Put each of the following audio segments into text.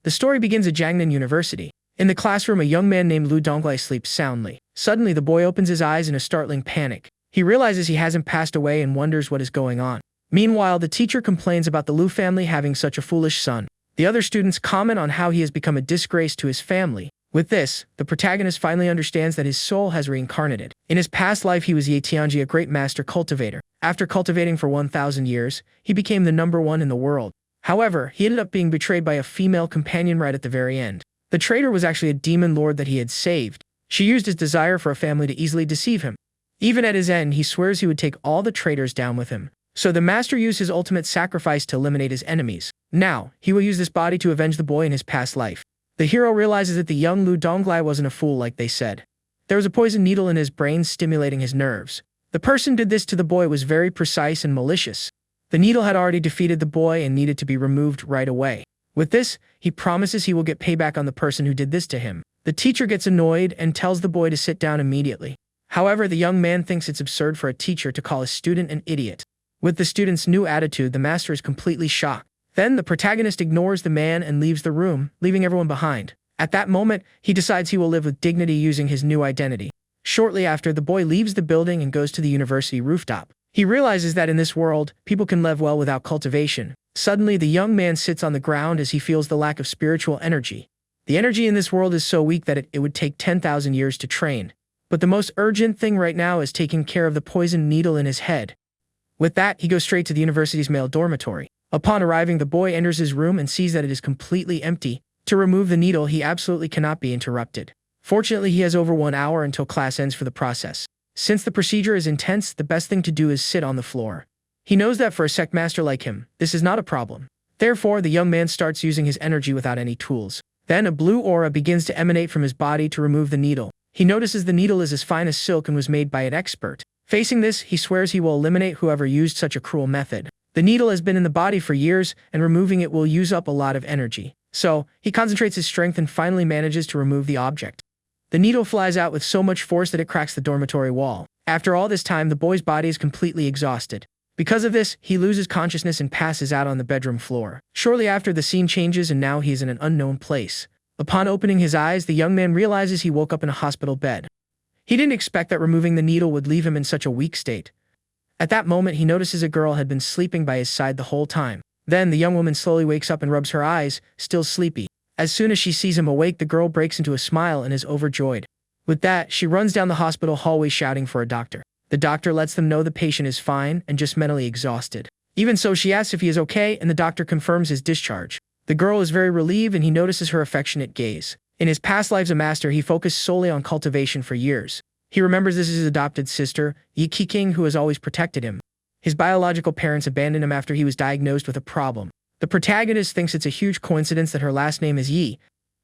The story begins at Jiangnan University. In the classroom, a young man named Lu Donglai sleeps soundly. Suddenly, the boy opens his eyes in a startling panic. He realizes he hasn't passed away and wonders what is going on. Meanwhile, the teacher complains about the Lu family having such a foolish son. The other students comment on how he has become a disgrace to his family. With this, the protagonist finally understands that his soul has reincarnated. In his past life, he was Ye Tianji, a great master cultivator. After cultivating for 1,000 years, he became the #1 in the world. However, he ended up being betrayed by a female companion right at the very end. The traitor was actually a demon lord that he had saved. She used his desire for a family to easily deceive him. Even at his end, he swears he would take all the traitors down with him. So the master used his ultimate sacrifice to eliminate his enemies. Now, he will use this body to avenge the boy in his past life. The hero realizes that the young Lu Donglai wasn't a fool like they said. There was a poison needle in his brain stimulating his nerves. The person who did this to the boy was very precise and malicious. The needle had already defeated the boy and needed to be removed right away. With this, he promises he will get payback on the person who did this to him. The teacher gets annoyed and tells the boy to sit down immediately. However, the young man thinks it's absurd for a teacher to call a student an idiot. With the student's new attitude, the master is completely shocked. Then the protagonist ignores the man and leaves the room, leaving everyone behind. At that moment, he decides he will live with dignity using his new identity. Shortly after, the boy leaves the building and goes to the university rooftop. He realizes that in this world, people can live well without cultivation. Suddenly, the young man sits on the ground as he feels the lack of spiritual energy. The energy in this world is so weak that it would take 10,000 years to train. But the most urgent thing right now is taking care of the poison needle in his head. With that, he goes straight to the university's male dormitory. Upon arriving, the boy enters his room and sees that it is completely empty. To remove the needle, he absolutely cannot be interrupted. Fortunately, he has over 1 hour until class ends for the process. Since the procedure is intense, the best thing to do is sit on the floor. He knows that for a sect master like him, this is not a problem. Therefore, the young man starts using his energy without any tools. Then a blue aura begins to emanate from his body to remove the needle. He notices the needle is as fine as silk and was made by an expert. Facing this, he swears he will eliminate whoever used such a cruel method. The needle has been in the body for years, and removing it will use up a lot of energy. So, he concentrates his strength and finally manages to remove the object. The needle flies out with so much force that it cracks the dormitory wall. After all this time, the boy's body is completely exhausted. Because of this, he loses consciousness and passes out on the bedroom floor. Shortly after, the scene changes and now he is in an unknown place. Upon opening his eyes, the young man realizes he woke up in a hospital bed. He didn't expect that removing the needle would leave him in such a weak state. At that moment, he notices a girl had been sleeping by his side the whole time. Then, the young woman slowly wakes up and rubs her eyes, still sleepy. As soon as she sees him awake, the girl breaks into a smile and is overjoyed. With that, she runs down the hospital hallway shouting for a doctor. The doctor lets them know the patient is fine and just mentally exhausted. Even so, she asks if he is okay, and the doctor confirms his discharge. The girl is very relieved and he notices her affectionate gaze. In his past lives as a master, he focused solely on cultivation for years. He remembers this is his adopted sister, Yi King, who has always protected him. His biological parents abandoned him after he was diagnosed with a problem. The protagonist thinks it's a huge coincidence that her last name is Yi.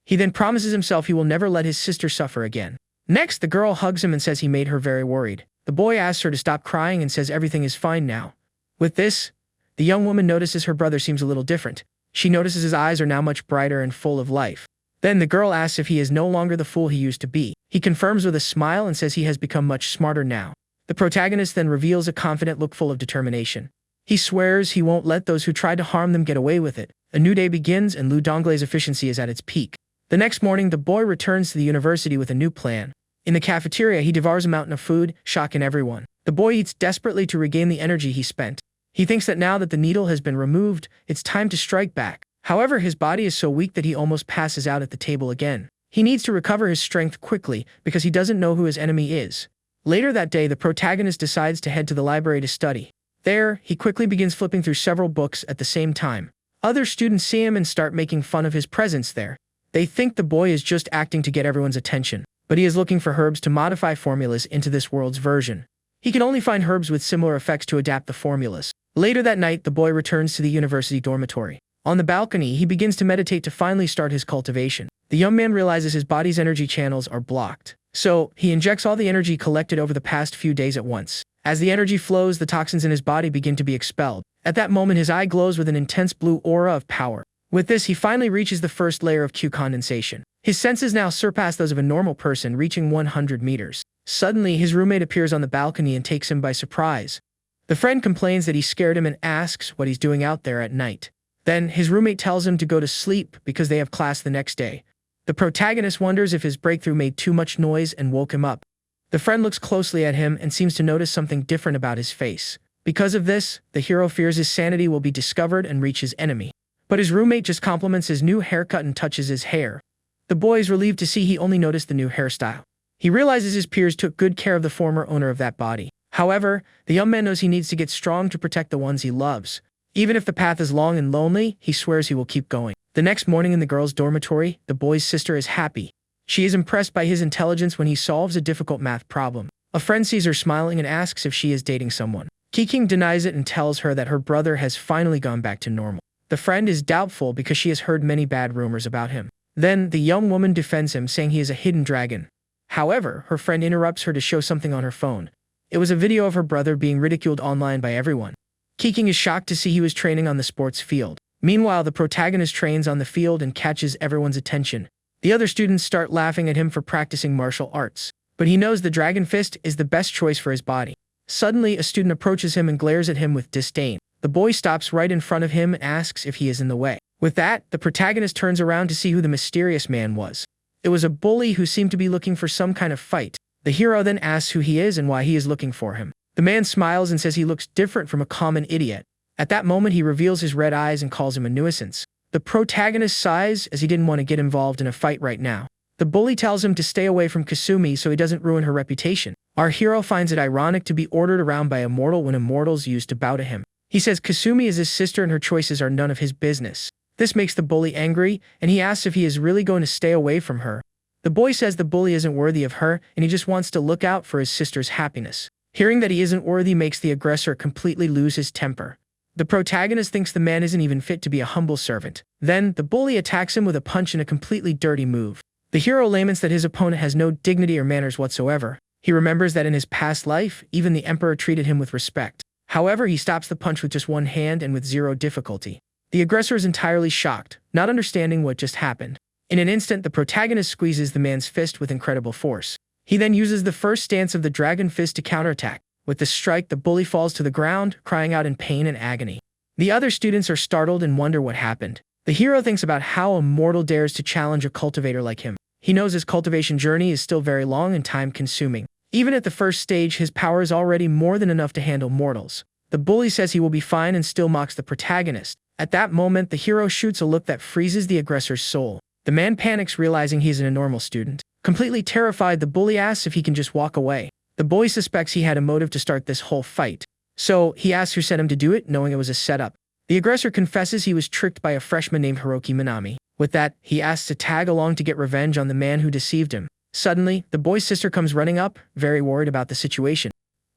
He then promises himself he will never let his sister suffer again. Next, the girl hugs him and says he made her very worried. The boy asks her to stop crying and says everything is fine now. With this, the young woman notices her brother seems a little different. She notices his eyes are now much brighter and full of life. Then the girl asks if he is no longer the fool he used to be. He confirms with a smile and says he has become much smarter now. The protagonist then reveals a confident look full of determination. He swears he won't let those who tried to harm them get away with it. A new day begins and Lu Donglai's efficiency is at its peak. The next morning, the boy returns to the university with a new plan. In the cafeteria, he devours a mountain of food, shocking everyone. The boy eats desperately to regain the energy he spent. He thinks that now that the needle has been removed, it's time to strike back. However, his body is so weak that he almost passes out at the table again. He needs to recover his strength quickly because he doesn't know who his enemy is. Later that day, the protagonist decides to head to the library to study. There, he quickly begins flipping through several books at the same time. Other students see him and start making fun of his presence there. They think the boy is just acting to get everyone's attention, but he is looking for herbs to modify formulas into this world's version. He can only find herbs with similar effects to adapt the formulas. Later that night, the boy returns to the university dormitory. On the balcony, he begins to meditate to finally start his cultivation. The young man realizes his body's energy channels are blocked. So, he injects all the energy collected over the past few days at once. As the energy flows, the toxins in his body begin to be expelled. At that moment, his eye glows with an intense blue aura of power. With this, he finally reaches the first layer of Q condensation. His senses now surpass those of a normal person, reaching 100 meters. Suddenly, his roommate appears on the balcony and takes him by surprise. The friend complains that he scared him and asks what he's doing out there at night. Then, his roommate tells him to go to sleep because they have class the next day. The protagonist wonders if his breakthrough made too much noise and woke him up. The friend looks closely at him and seems to notice something different about his face. Because of this, the hero fears his sanity will be discovered and reach his enemy. But his roommate just compliments his new haircut and touches his hair. The boy is relieved to see he only noticed the new hairstyle. He realizes his peers took good care of the former owner of that body. However, the young man knows he needs to get strong to protect the ones he loves. Even if the path is long and lonely, he swears he will keep going. The next morning in the girls' dormitory, the boy's sister is happy. She is impressed by his intelligence when he solves a difficult math problem. A friend sees her smiling and asks if she is dating someone. Kiking denies it and tells her that her brother has finally gone back to normal. The friend is doubtful because she has heard many bad rumors about him. Then, the young woman defends him, saying he is a hidden dragon. However, her friend interrupts her to show something on her phone. It was a video of her brother being ridiculed online by everyone. Kiking is shocked to see he was training on the sports field. Meanwhile, the protagonist trains on the field and catches everyone's attention. The other students start laughing at him for practicing martial arts. But he knows the dragon fist is the best choice for his body. Suddenly, a student approaches him and glares at him with disdain. The boy stops right in front of him and asks if he is in the way. With that, the protagonist turns around to see who the mysterious man was. It was a bully who seemed to be looking for some kind of fight. The hero then asks who he is and why he is looking for him. The man smiles and says he looks different from a common idiot. At that moment, he reveals his red eyes and calls him a nuisance. The protagonist sighs as he didn't want to get involved in a fight right now. The bully tells him to stay away from Kasumi so he doesn't ruin her reputation. Our hero finds it ironic to be ordered around by a mortal when immortals used to bow to him. He says Kasumi is his sister and her choices are none of his business. This makes the bully angry, and he asks if he is really going to stay away from her. The boy says the bully isn't worthy of her, and he just wants to look out for his sister's happiness. Hearing that he isn't worthy makes the aggressor completely lose his temper. The protagonist thinks the man isn't even fit to be a humble servant. Then, the bully attacks him with a punch in a completely dirty move. The hero laments that his opponent has no dignity or manners whatsoever. He remembers that in his past life, even the emperor treated him with respect. However, he stops the punch with just one hand and with zero difficulty. The aggressor is entirely shocked, not understanding what just happened. In an instant, the protagonist squeezes the man's fist with incredible force. He then uses the first stance of the dragon fist to counterattack. With the strike, the bully falls to the ground, crying out in pain and agony. The other students are startled and wonder what happened. The hero thinks about how a mortal dares to challenge a cultivator like him. He knows his cultivation journey is still very long and time-consuming. Even at the first stage, his power is already more than enough to handle mortals. The bully says he will be fine and still mocks the protagonist. At that moment, the hero shoots a look that freezes the aggressor's soul. The man panics, realizing he is an abnormal student. Completely terrified, the bully asks if he can just walk away. The boy suspects he had a motive to start this whole fight. So, he asks who sent him to do it, knowing it was a setup. The aggressor confesses he was tricked by a freshman named Hiroki Minami. With that, he asks to tag along to get revenge on the man who deceived him. Suddenly, the boy's sister comes running up, very worried about the situation.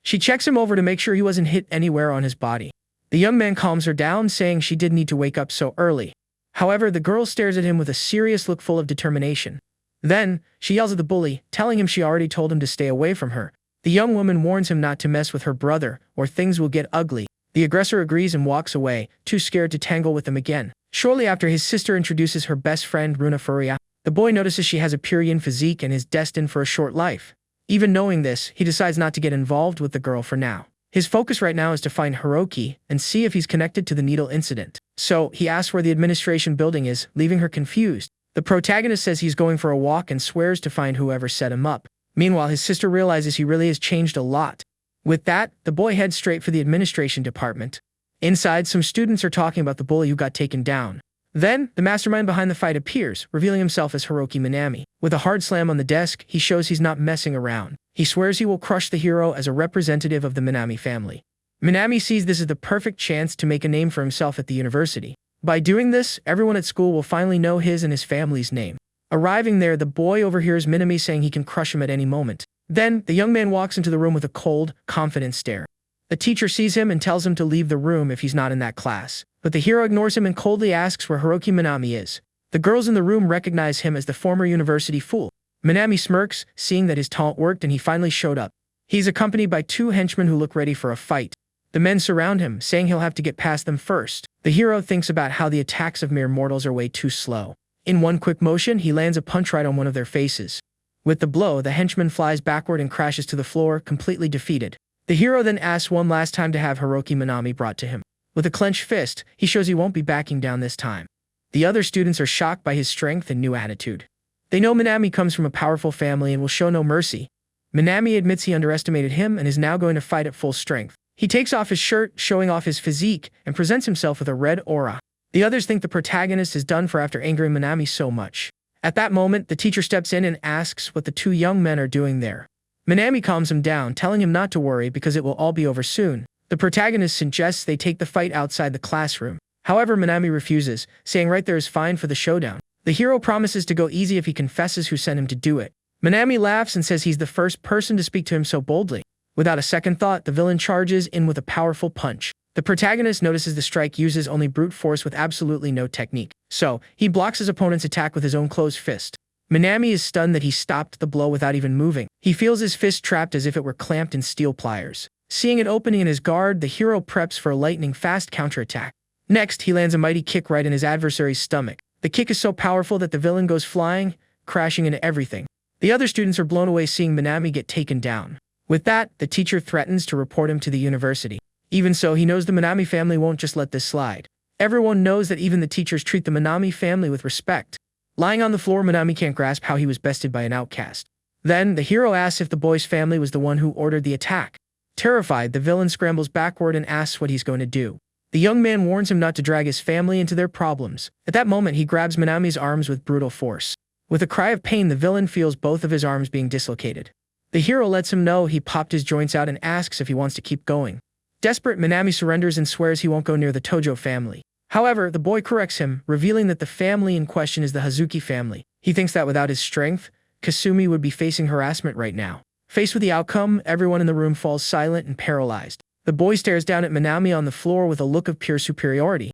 She checks him over to make sure he wasn't hit anywhere on his body. The young man calms her down, saying she didn't need to wake up so early. However, the girl stares at him with a serious look full of determination. Then, she yells at the bully, telling him she already told him to stay away from her. The young woman warns him not to mess with her brother, or things will get ugly. The aggressor agrees and walks away, too scared to tangle with him again. Shortly after, his sister introduces her best friend, Runa Furia. The boy notices she has a pure yin physique and is destined for a short life. Even knowing this, he decides not to get involved with the girl for now. His focus right now is to find Hiroki and see if he's connected to the needle incident. So, he asks where the administration building is, leaving her confused. The protagonist says he's going for a walk and swears to find whoever set him up. Meanwhile, his sister realizes he really has changed a lot. With that, the boy heads straight for the administration department. Inside, some students are talking about the bully who got taken down. Then, the mastermind behind the fight appears, revealing himself as Hiroki Minami. With a hard slam on the desk, he shows he's not messing around. He swears he will crush the hero as a representative of the Minami family. Minami sees this as the perfect chance to make a name for himself at the university. By doing this, everyone at school will finally know his and his family's name. Arriving there, the boy overhears Minami saying he can crush him at any moment. Then, the young man walks into the room with a cold, confident stare. The teacher sees him and tells him to leave the room if he's not in that class. But the hero ignores him and coldly asks where Hiroki Minami is. The girls in the room recognize him as the former university fool. Minami smirks, seeing that his taunt worked and he finally showed up. He's accompanied by two henchmen who look ready for a fight. The men surround him, saying he'll have to get past them first. The hero thinks about how the attacks of mere mortals are way too slow. In one quick motion, he lands a punch right on one of their faces. With the blow, the henchman flies backward and crashes to the floor, completely defeated. The hero then asks one last time to have Hiroki Minami brought to him. With a clenched fist, he shows he won't be backing down this time. The other students are shocked by his strength and new attitude. They know Manami comes from a powerful family and will show no mercy. Manami admits he underestimated him and is now going to fight at full strength. He takes off his shirt, showing off his physique, and presents himself with a red aura. The others think the protagonist is done for after angering Manami so much. At that moment, the teacher steps in and asks what the two young men are doing there. Manami calms him down, telling him not to worry because it will all be over soon. The protagonist suggests they take the fight outside the classroom. However, Manami refuses, saying right there is fine for the showdown. The hero promises to go easy if he confesses who sent him to do it. Manami laughs and says he's the first person to speak to him so boldly. Without a second thought, the villain charges in with a powerful punch. The protagonist notices the strike uses only brute force with absolutely no technique, so he blocks his opponent's attack with his own closed fist. Manami is stunned that he stopped the blow without even moving. He feels his fist trapped as if it were clamped in steel pliers. Seeing an opening in his guard, the hero preps for a lightning-fast counterattack. Next, he lands a mighty kick right in his adversary's stomach. The kick is so powerful that the villain goes flying, crashing into everything. The other students are blown away seeing Manami get taken down. With that, the teacher threatens to report him to the university. Even so, he knows the Manami family won't just let this slide. Everyone knows that even the teachers treat the Manami family with respect. Lying on the floor, Manami can't grasp how he was bested by an outcast. Then, the hero asks if the boy's family was the one who ordered the attack. Terrified, the villain scrambles backward and asks what he's going to do. The young man warns him not to drag his family into their problems. At that moment, he grabs Manami's arms with brutal force. With a cry of pain, the villain feels both of his arms being dislocated. The hero lets him know he popped his joints out and asks if he wants to keep going. Desperate, Manami surrenders and swears he won't go near the Tojo family. However, the boy corrects him, revealing that the family in question is the Hazuki family. He thinks that without his strength, Kasumi would be facing harassment right now. Faced with the outcome, everyone in the room falls silent and paralyzed. The boy stares down at Manami on the floor with a look of pure superiority.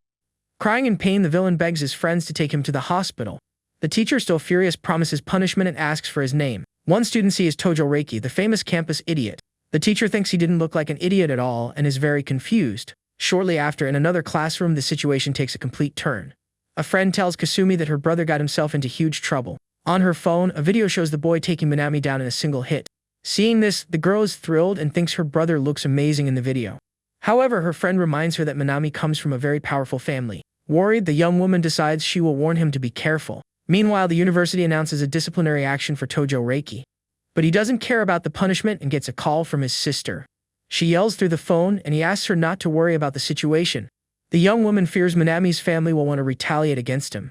Crying in pain, the villain begs his friends to take him to the hospital. The teacher, still furious, promises punishment and asks for his name. One student sees Tojo Reiki, the famous campus idiot. The teacher thinks he didn't look like an idiot at all and is very confused. Shortly after, in another classroom, the situation takes a complete turn. A friend tells Kasumi that her brother got himself into huge trouble. On her phone, a video shows the boy taking Manami down in a single hit. Seeing this, the girl is thrilled and thinks her brother looks amazing in the video. However, her friend reminds her that Manami comes from a very powerful family. Worried, the young woman decides she will warn him to be careful. Meanwhile, the university announces a disciplinary action for Tojo Reiki. But he doesn't care about the punishment and gets a call from his sister. She yells through the phone and he asks her not to worry about the situation. The young woman fears Manami's family will want to retaliate against him.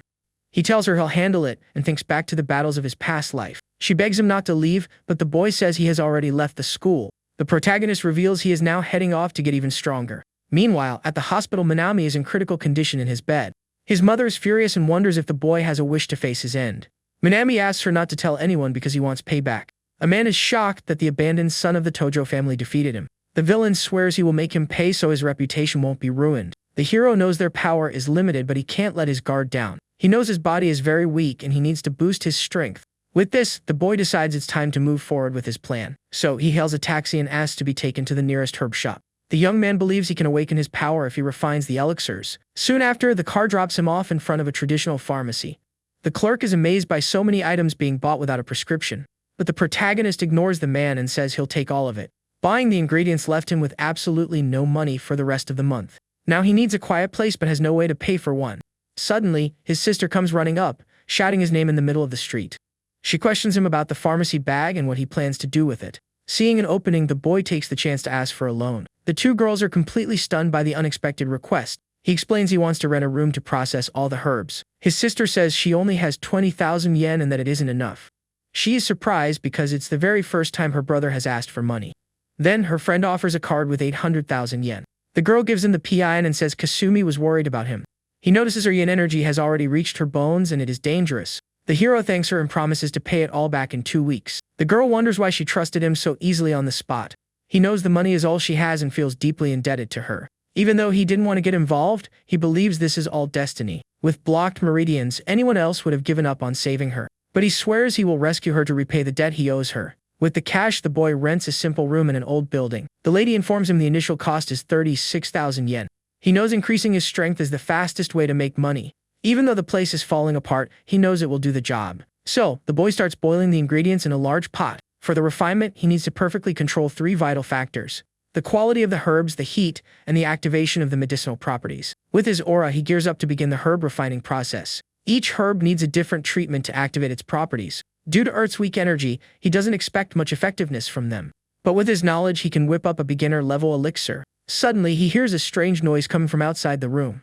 He tells her he'll handle it and thinks back to the battles of his past life. She begs him not to leave, but the boy says he has already left the school. The protagonist reveals he is now heading off to get even stronger. Meanwhile, at the hospital, Manami is in critical condition in his bed. His mother is furious and wonders if the boy has a wish to face his end. Manami asks her not to tell anyone because he wants payback. A man is shocked that the abandoned son of the Tojo family defeated him. The villain swears he will make him pay so his reputation won't be ruined. The hero knows their power is limited, but he can't let his guard down. He knows his body is very weak and he needs to boost his strength. With this, the boy decides it's time to move forward with his plan. So he hails a taxi and asks to be taken to the nearest herb shop. The young man believes he can awaken his power if he refines the elixirs. Soon after, the car drops him off in front of a traditional pharmacy. The clerk is amazed by so many items being bought without a prescription. But the protagonist ignores the man and says he'll take all of it. Buying the ingredients left him with absolutely no money for the rest of the month. Now he needs a quiet place but has no way to pay for one. Suddenly, his sister comes running up, shouting his name in the middle of the street. She questions him about the pharmacy bag and what he plans to do with it. Seeing an opening, the boy takes the chance to ask for a loan. The two girls are completely stunned by the unexpected request. He explains he wants to rent a room to process all the herbs. His sister says she only has 20,000 yen and that it isn't enough. She is surprised because it's the very first time her brother has asked for money. Then her friend offers a card with 800,000 yen. The girl gives him the PIN and says Kasumi was worried about him. He notices her yen energy has already reached her bones and it is dangerous. The hero thanks her and promises to pay it all back in 2 weeks. The girl wonders why she trusted him so easily on the spot. He knows the money is all she has and feels deeply indebted to her. Even though he didn't want to get involved, he believes this is all destiny. With blocked meridians, anyone else would have given up on saving her. But he swears he will rescue her to repay the debt he owes her. With the cash, the boy rents a simple room in an old building. The lady informs him the initial cost is 36,000 yen. He knows increasing his strength is the fastest way to make money. Even though the place is falling apart, he knows it will do the job. So, the boy starts boiling the ingredients in a large pot. For the refinement, he needs to perfectly control 3 vital factors: the quality of the herbs, the heat, and the activation of the medicinal properties. With his aura, he gears up to begin the herb refining process. Each herb needs a different treatment to activate its properties. Due to Earth's weak energy, he doesn't expect much effectiveness from them. But with his knowledge, he can whip up a beginner-level elixir. Suddenly, he hears a strange noise coming from outside the room.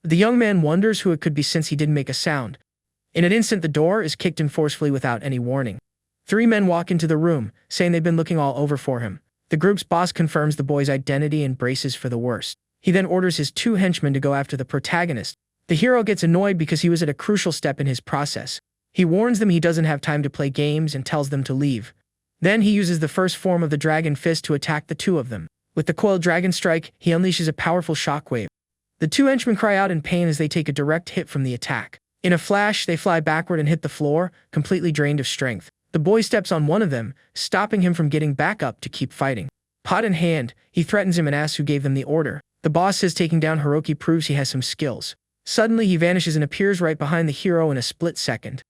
The young man wonders who it could be since he didn't make a sound. In an instant, the door is kicked in forcefully without any warning. 3 men walk into the room, saying they've been looking all over for him. The group's boss confirms the boy's identity and braces for the worst. He then orders his 2 henchmen to go after the protagonist. The hero gets annoyed because he was at a crucial step in his process. He warns them he doesn't have time to play games and tells them to leave. Then he uses the first form of the dragon fist to attack the 2 of them. With the coiled dragon strike, he unleashes a powerful shockwave. The 2 henchmen cry out in pain as they take a direct hit from the attack. In a flash, they fly backward and hit the floor, completely drained of strength. The boy steps on one of them, stopping him from getting back up to keep fighting. Pot in hand, he threatens him and asks who gave them the order. The boss says taking down Hiroki proves he has some skills. Suddenly, he vanishes and appears right behind the hero in a split second.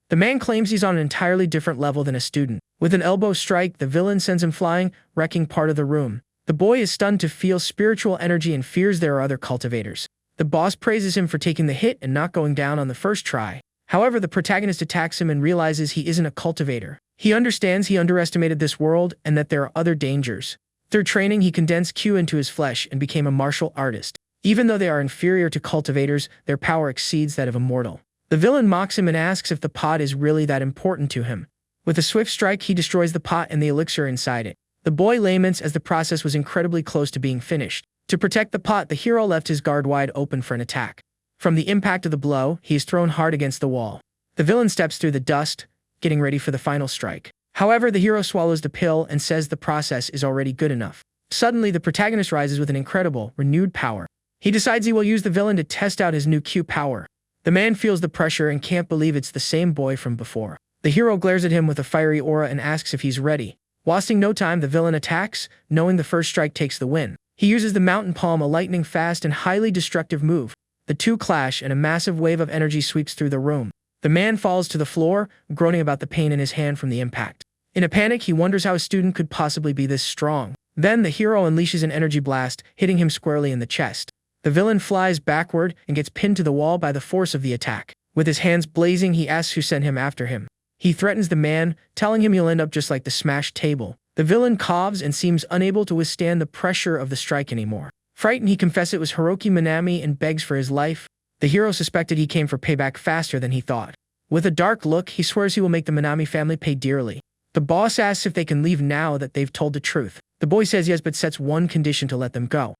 The man claims he's on an entirely different level than a student. With an elbow strike, the villain sends him flying, wrecking part of the room. The boy is stunned to feel spiritual energy and fears there are other cultivators. The boss praises him for taking the hit and not going down on the first try. However, the protagonist attacks him and realizes he isn't a cultivator. He understands he underestimated this world and that there are other dangers. Through training, he condensed Q into his flesh and became a martial artist. Even though they are inferior to cultivators, their power exceeds that of a mortal. The villain mocks him and asks if the pot is really that important to him. With a swift strike, he destroys the pot and the elixir inside it. The boy laments as the process was incredibly close to being finished. To protect the pot, the hero left his guard wide open for an attack. From the impact of the blow, he is thrown hard against the wall. The villain steps through the dust, getting ready for the final strike. However, the hero swallows the pill and says the process is already good enough. Suddenly, the protagonist rises with an incredible, renewed power. He decides he will use the villain to test out his new Q power. The man feels the pressure and can't believe it's the same boy from before. The hero glares at him with a fiery aura and asks if he's ready. Wasting no time, the villain attacks, knowing the first strike takes the win. He uses the mountain palm, a lightning-fast and highly destructive move. The 2 clash and a massive wave of energy sweeps through the room. The man falls to the floor, groaning about the pain in his hand from the impact. In a panic, he wonders how a student could possibly be this strong. Then the hero unleashes an energy blast, hitting him squarely in the chest. The villain flies backward and gets pinned to the wall by the force of the attack. With his hands blazing, he asks who sent him after him. He threatens the man, telling him he'll end up just like the smashed table. The villain coughs and seems unable to withstand the pressure of the strike anymore. Frightened, he confesses it was Hiroki Minami and begs for his life. The hero suspected he came for payback faster than he thought. With a dark look, he swears he will make the Minami family pay dearly. The boss asks if they can leave now that they've told the truth. The boy says yes, but sets one condition to let them go.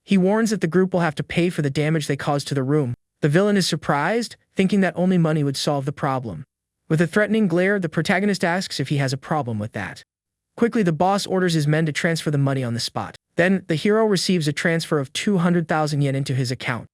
He warns that the group will have to pay for the damage they caused to the room. The villain is surprised, thinking that only money would solve the problem. With a threatening glare, the protagonist asks if he has a problem with that. Quickly, the boss orders his men to transfer the money on the spot. Then, the hero receives a transfer of 200,000 yen into his account.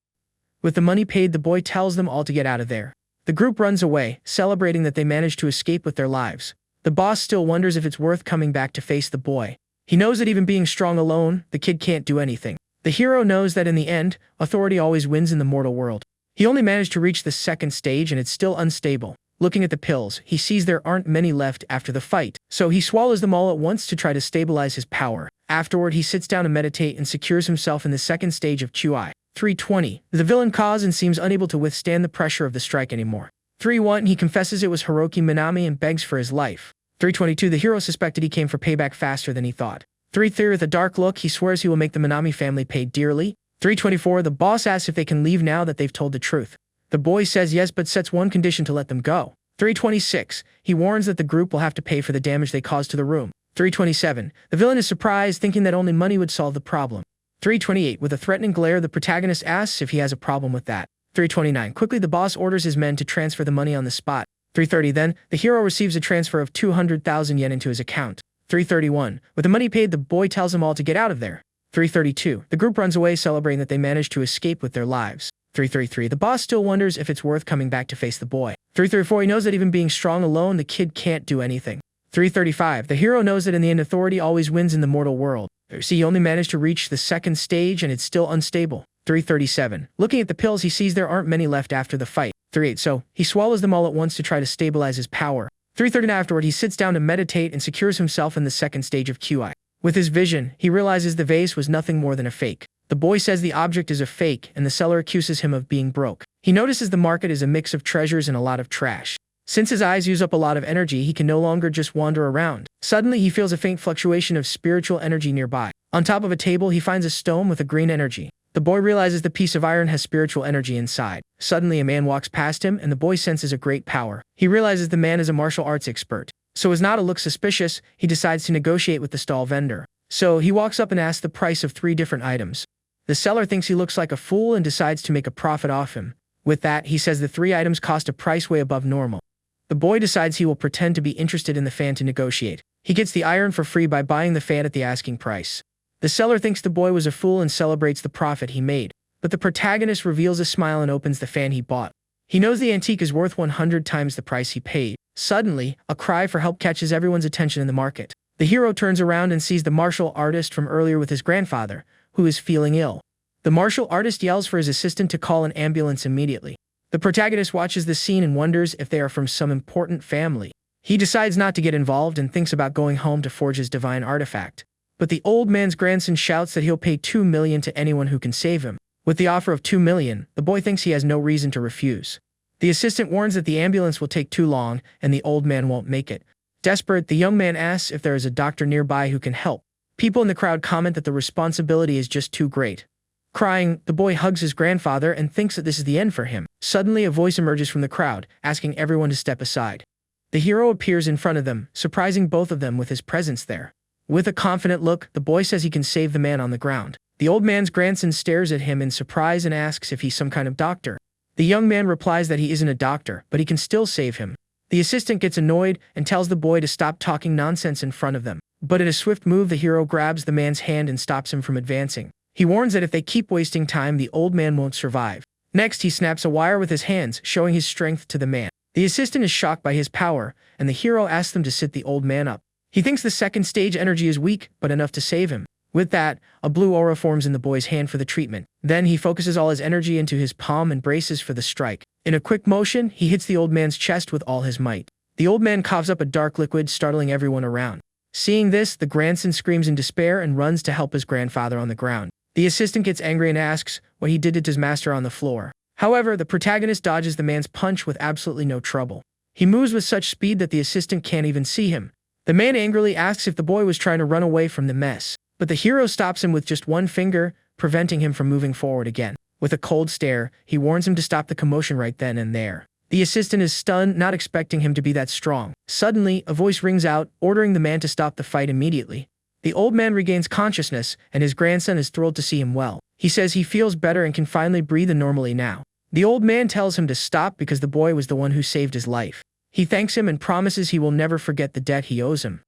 With the money paid, the boy tells them all to get out of there. The group runs away, celebrating that they managed to escape with their lives. The boss still wonders if it's worth coming back to face the boy. He knows that even being strong alone, the kid can't do anything. The hero knows that in the end, authority always wins in the mortal world. He only managed to reach the second stage and it's still unstable. Looking at the pills, he sees there aren't many left after the fight, so he swallows them all at once to try to stabilize his power. Afterward, he sits down to meditate and secures himself in the second stage of QI. 320. The villain coughs and seems unable to withstand the pressure of the strike anymore. 3-1. He confesses it was Hiroki Minami and begs for his life. 322. The hero suspected he came for payback faster than he thought. 3-3. With a dark look, he swears he will make the Minami family pay dearly. 324. The boss asks if they can leave now that they've told the truth. The boy says yes, but sets one condition to let them go. 326. He warns that the group will have to pay for the damage they caused to the room. 327. The villain is surprised, thinking that only money would solve the problem. 328. With a threatening glare, the protagonist asks if he has a problem with that. 329. Quickly, the boss orders his men to transfer the money on the spot. 330. Then, the hero receives a transfer of 200,000 yen into his account. 331. With the money paid, the boy tells them all to get out of there. 332. The group runs away, celebrating that they managed to escape with their lives. 333. The boss still wonders if it's worth coming back to face the boy. 334. He knows that even being strong alone, the kid can't do anything. 335. The hero knows that in the end, authority always wins in the mortal world. See, he only managed to reach the second stage and it's still unstable. 337. Looking at the pills, he sees there aren't many left after the fight. 38. So, he swallows them all at once to try to stabilize his power. 339. Afterward, he sits down to meditate and secures himself in the second stage of QI. With his vision, he realizes the vase was nothing more than a fake. The boy says the object is a fake, and the seller accuses him of being broke. He notices the market is a mix of treasures and a lot of trash. Since his eyes use up a lot of energy, he can no longer just wander around. Suddenly, he feels a faint fluctuation of spiritual energy nearby. On top of a table, he finds a stone with a green energy. The boy realizes the piece of iron has spiritual energy inside. Suddenly, a man walks past him, and the boy senses a great power. He realizes the man is a martial arts expert. So as not to look suspicious, he decides to negotiate with the stall vendor. So he walks up and asks the price of 3 different items. The seller thinks he looks like a fool and decides to make a profit off him. With that, he says the 3 items cost a price way above normal. The boy decides he will pretend to be interested in the fan to negotiate. He gets the iron for free by buying the fan at the asking price. The seller thinks the boy was a fool and celebrates the profit he made. But the protagonist reveals a smile and opens the fan he bought. He knows the antique is worth 100 times the price he paid. Suddenly, a cry for help catches everyone's attention in the market. The hero turns around and sees the martial artist from earlier with his grandfather, who is feeling ill. The martial artist yells for his assistant to call an ambulance immediately. The protagonist watches the scene and wonders if they are from some important family. He decides not to get involved and thinks about going home to forge his divine artifact. But the old man's grandson shouts that he'll pay 2 million to anyone who can save him. With the offer of 2 million, the boy thinks he has no reason to refuse. The assistant warns that the ambulance will take too long and the old man won't make it. Desperate, the young man asks if there is a doctor nearby who can help. People in the crowd comment that the responsibility is just too great. Crying, the boy hugs his grandfather and thinks that this is the end for him. Suddenly, a voice emerges from the crowd, asking everyone to step aside. The hero appears in front of them, surprising both of them with his presence there. With a confident look, the boy says he can save the man on the ground. The old man's grandson stares at him in surprise and asks if he's some kind of doctor. The young man replies that he isn't a doctor, but he can still save him. The assistant gets annoyed and tells the boy to stop talking nonsense in front of them. But in a swift move, the hero grabs the man's hand and stops him from advancing. He warns that if they keep wasting time, the old man won't survive. Next, he snaps a wire with his hands, showing his strength to the man. The assistant is shocked by his power, and the hero asks them to sit the old man up. He thinks the second stage energy is weak, but enough to save him. With that, a blue aura forms in the boy's hand for the treatment. Then he focuses all his energy into his palm and braces for the strike. In a quick motion, he hits the old man's chest with all his might. The old man coughs up a dark liquid, startling everyone around. Seeing this, the grandson screams in despair and runs to help his grandfather on the ground. The assistant gets angry and asks what he did to his master on the floor. However, the protagonist dodges the man's punch with absolutely no trouble. He moves with such speed that the assistant can't even see him. The man angrily asks if the boy was trying to run away from the mess. But the hero stops him with just one finger, preventing him from moving forward again. With a cold stare, he warns him to stop the commotion right then and there. The assistant is stunned, not expecting him to be that strong. Suddenly, a voice rings out, ordering the man to stop the fight immediately. The old man regains consciousness, and his grandson is thrilled to see him well. He says he feels better and can finally breathe normally now. The old man tells him to stop because the boy was the one who saved his life. He thanks him and promises he will never forget the debt he owes him.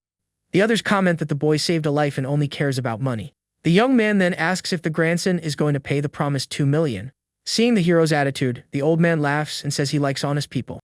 The others comment that the boy saved a life and only cares about money. The young man then asks if the grandson is going to pay the promised 2 million. Seeing the hero's attitude, the old man laughs and says he likes honest people.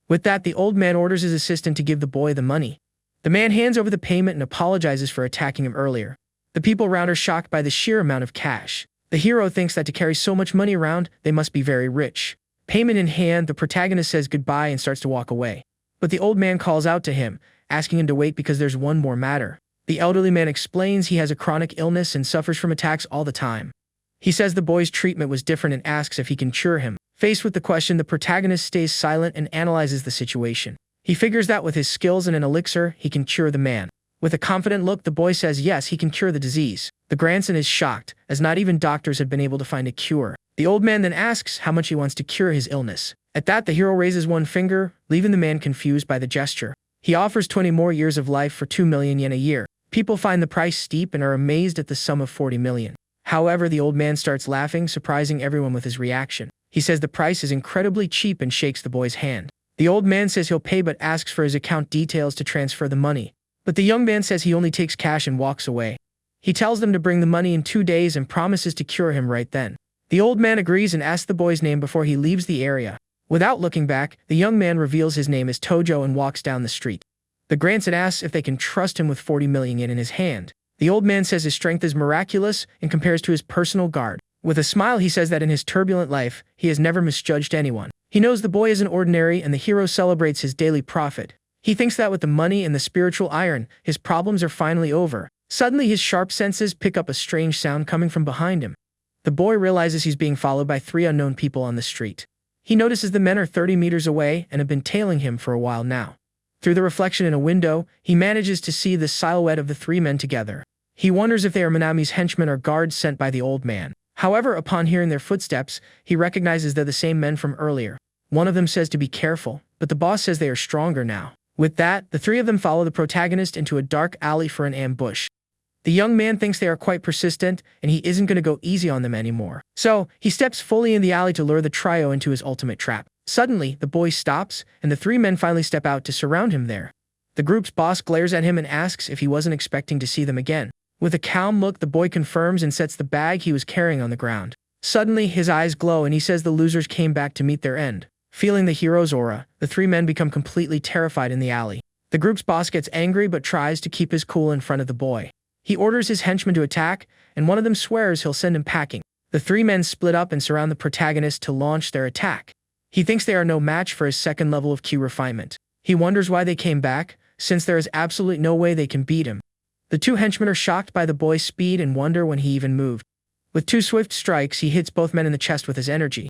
With that, the old man orders his assistant to give the boy the money. The man hands over the payment and apologizes for attacking him earlier. The people around are shocked by the sheer amount of cash. The hero thinks that to carry so much money around, they must be very rich. Payment in hand, the protagonist says goodbye and starts to walk away. But the old man calls out to him, asking him to wait because there's one more matter. The elderly man explains he has a chronic illness and suffers from attacks all the time. He says the boy's treatment was different and asks if he can cure him. Faced with the question, the protagonist stays silent and analyzes the situation. He figures that with his skills and an elixir, he can cure the man. With a confident look, the boy says yes, he can cure the disease. The grandson is shocked, as not even doctors have been able to find a cure. The old man then asks how much he wants to cure his illness. At that, the hero raises one finger, leaving the man confused by the gesture. He offers 20 more years of life for 2 million yen a year. People find the price steep and are amazed at the sum of 40 million. However, the old man starts laughing, surprising everyone with his reaction. He says the price is incredibly cheap and shakes the boy's hand. The old man says he'll pay but asks for his account details to transfer the money. But the young man says he only takes cash and walks away. He tells them to bring the money in 2 days and promises to cure him right then. The old man agrees and asks the boy's name before he leaves the area. Without looking back, the young man reveals his name is Tojo and walks down the street. The grandson asks if they can trust him with 40 million yen in his hand. The old man says his strength is miraculous and compares to his personal guard. With a smile, he says that in his turbulent life, he has never misjudged anyone. He knows the boy isn't ordinary and the hero celebrates his daily profit. He thinks that with the money and the spiritual iron, his problems are finally over. Suddenly, his sharp senses pick up a strange sound coming from behind him. The boy realizes he's being followed by 3 unknown people on the street. He notices the men are 30 meters away and have been tailing him for a while now. Through the reflection in a window, he manages to see the silhouette of the 3 men together. He wonders if they are Manami's henchmen or guards sent by the old man. However, upon hearing their footsteps, he recognizes they're the same men from earlier. One of them says to be careful, but the boss says they are stronger now. With that, the 3 of them follow the protagonist into a dark alley for an ambush. The young man thinks they are quite persistent, and he isn't going to go easy on them anymore. So, he steps fully in the alley to lure the trio into his ultimate trap. Suddenly, the boy stops, and the 3 men finally step out to surround him there. The group's boss glares at him and asks if he wasn't expecting to see them again. With a calm look, the boy confirms and sets the bag he was carrying on the ground. Suddenly, his eyes glow and he says the losers came back to meet their end. Feeling the hero's aura, the 3 men become completely terrified in the alley. The group's boss gets angry but tries to keep his cool in front of the boy. He orders his henchmen to attack, and one of them swears he'll send him packing. The 3 men split up and surround the protagonist to launch their attack. He thinks they are no match for his second level of Q refinement. He wonders why they came back, since there is absolutely no way they can beat him. The 2 henchmen are shocked by the boy's speed and wonder when he even moved. With 2 swift strikes, he hits both men in the chest with his energy.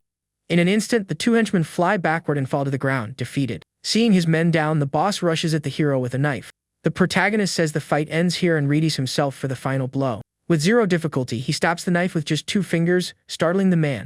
In an instant, the 2 henchmen fly backward and fall to the ground, defeated. Seeing his men down, the boss rushes at the hero with a knife. The protagonist says the fight ends here and readies himself for the final blow. With 0 difficulty, he stops the knife with just 2 fingers, startling the man.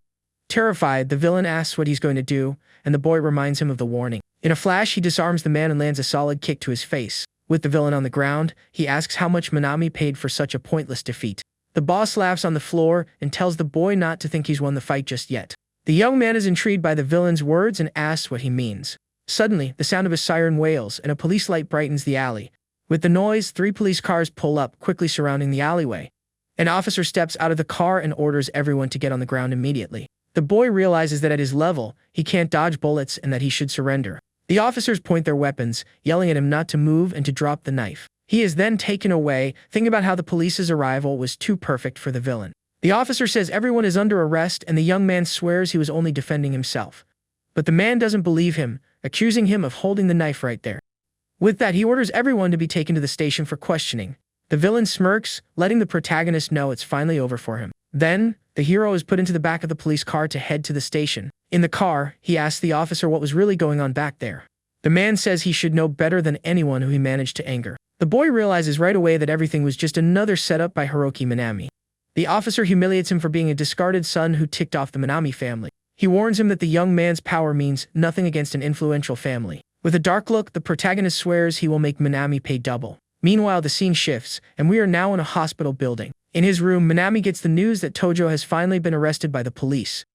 Terrified, the villain asks what he's going to do, and the boy reminds him of the warning. In a flash, he disarms the man and lands a solid kick to his face. With the villain on the ground, he asks how much Manami paid for such a pointless defeat. The boss laughs on the floor and tells the boy not to think he's won the fight just yet. The young man is intrigued by the villain's words and asks what he means. Suddenly, the sound of a siren wails and a police light brightens the alley. With the noise, 3 police cars pull up, quickly surrounding the alleyway. An officer steps out of the car and orders everyone to get on the ground immediately. The boy realizes that at his level, he can't dodge bullets and that he should surrender. The officers point their weapons, yelling at him not to move and to drop the knife. He is then taken away, thinking about how the police's arrival was too perfect for the villain. The officer says everyone is under arrest and the young man swears he was only defending himself. But the man doesn't believe him, accusing him of holding the knife right there. With that, he orders everyone to be taken to the station for questioning. The villain smirks, letting the protagonist know it's finally over for him. Then, the hero is put into the back of the police car to head to the station. In the car, he asks the officer what was really going on back there. The man says he should know better than anyone who he managed to anger. The boy realizes right away that everything was just another setup by Hiroki Manami. The officer humiliates him for being a discarded son who ticked off the Manami family. He warns him that the young man's power means nothing against an influential family. With a dark look, the protagonist swears he will make Manami pay double. Meanwhile, the scene shifts, and we are now in a hospital building. In his room, Manami gets the news that Tojo has finally been arrested by the police.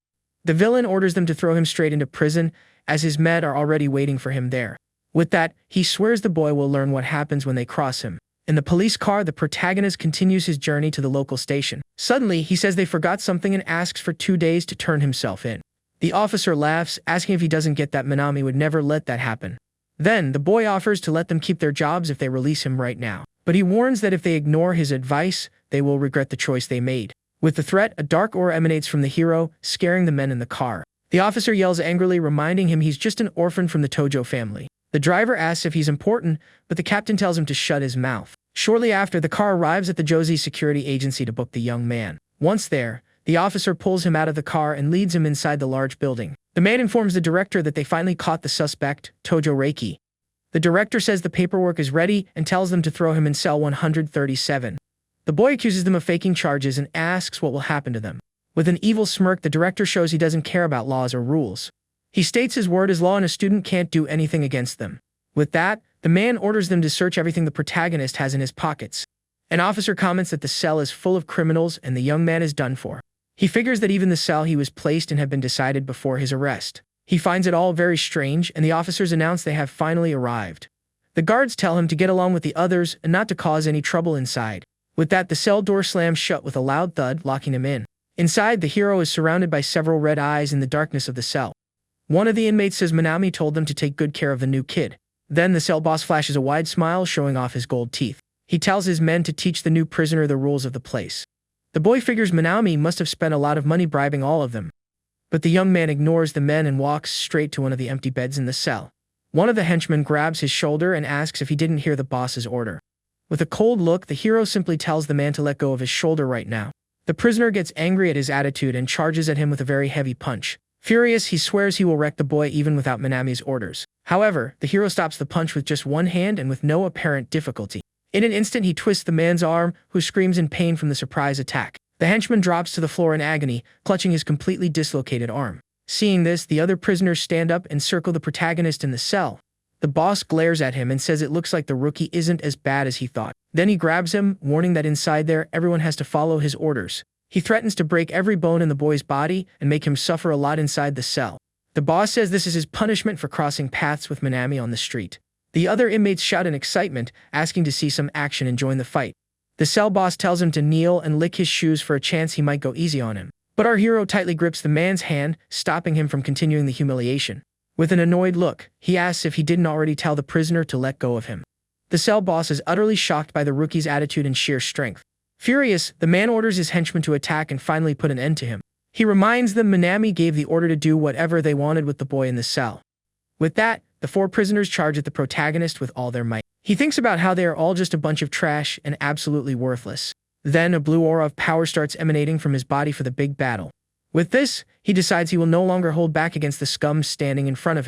The villain orders them to throw him straight into prison, as his men are already waiting for him there. With that, he swears the boy will learn what happens when they cross him. In the police car, the protagonist continues his journey to the local station. Suddenly, he says they forgot something and asks for 2 days to turn himself in. The officer laughs, asking if he doesn't get that Manami would never let that happen. Then, the boy offers to let them keep their jobs if they release him right now. But he warns that if they ignore his advice, they will regret the choice they made. With the threat, a dark aura emanates from the hero, scaring the men in the car. The officer yells angrily, reminding him he's just an orphan from the Tojo family. The driver asks if he's important, but the captain tells him to shut his mouth. Shortly after, the car arrives at the Josie security agency to book the young man. Once there, the officer pulls him out of the car and leads him inside the large building. The man informs the director that they finally caught the suspect, Tojo Reiki. The director says the paperwork is ready and tells them to throw him in cell 137. The boy accuses them of faking charges and asks what will happen to them. With an evil smirk, the director shows he doesn't care about laws or rules. He states his word is law and a student can't do anything against them. With that, the man orders them to search everything the protagonist has in his pockets. An officer comments that the cell is full of criminals and the young man is done for. He figures that even the cell he was placed in had been decided before his arrest. He finds it all very strange, and the officers announce they have finally arrived. The guards tell him to get along with the others and not to cause any trouble inside. With that, the cell door slams shut with a loud thud, locking him in. Inside, the hero is surrounded by several red eyes in the darkness of the cell. One of the inmates says Manami told them to take good care of the new kid. Then the cell boss flashes a wide smile, showing off his gold teeth. He tells his men to teach the new prisoner the rules of the place. The boy figures Manami must have spent a lot of money bribing all of them. But the young man ignores the men and walks straight to one of the empty beds in the cell. One of the henchmen grabs his shoulder and asks if he didn't hear the boss's order. With a cold look, the hero simply tells the man to let go of his shoulder right now. The prisoner gets angry at his attitude and charges at him with a very heavy punch. Furious, he swears he will wreck the boy even without Manami's orders. However, the hero stops the punch with just one hand and with no apparent difficulty. In an instant, he twists the man's arm, who screams in pain from the surprise attack. The henchman drops to the floor in agony, clutching his completely dislocated arm. Seeing this, the other prisoners stand up and circle the protagonist in the cell. The boss glares at him and says it looks like the rookie isn't as bad as he thought. Then he grabs him, warning that inside there, everyone has to follow his orders. He threatens to break every bone in the boy's body and make him suffer a lot inside the cell. The boss says this is his punishment for crossing paths with Manami on the street. The other inmates shout in excitement, asking to see some action and join the fight. The cell boss tells him to kneel and lick his shoes for a chance he might go easy on him. But our hero tightly grips the man's hand, stopping him from continuing the humiliation. With an annoyed look, he asks if he didn't already tell the prisoner to let go of him. The cell boss is utterly shocked by the rookie's attitude and sheer strength. Furious, the man orders his henchmen to attack and finally put an end to him. He reminds them Manami gave the order to do whatever they wanted with the boy in the cell. With that, the four prisoners charge at the protagonist with all their might. He thinks about how they are all just a bunch of trash and absolutely worthless. Then a blue aura of power starts emanating from his body for the big battle. With this, he decides he will no longer hold back against the scum standing in front of him.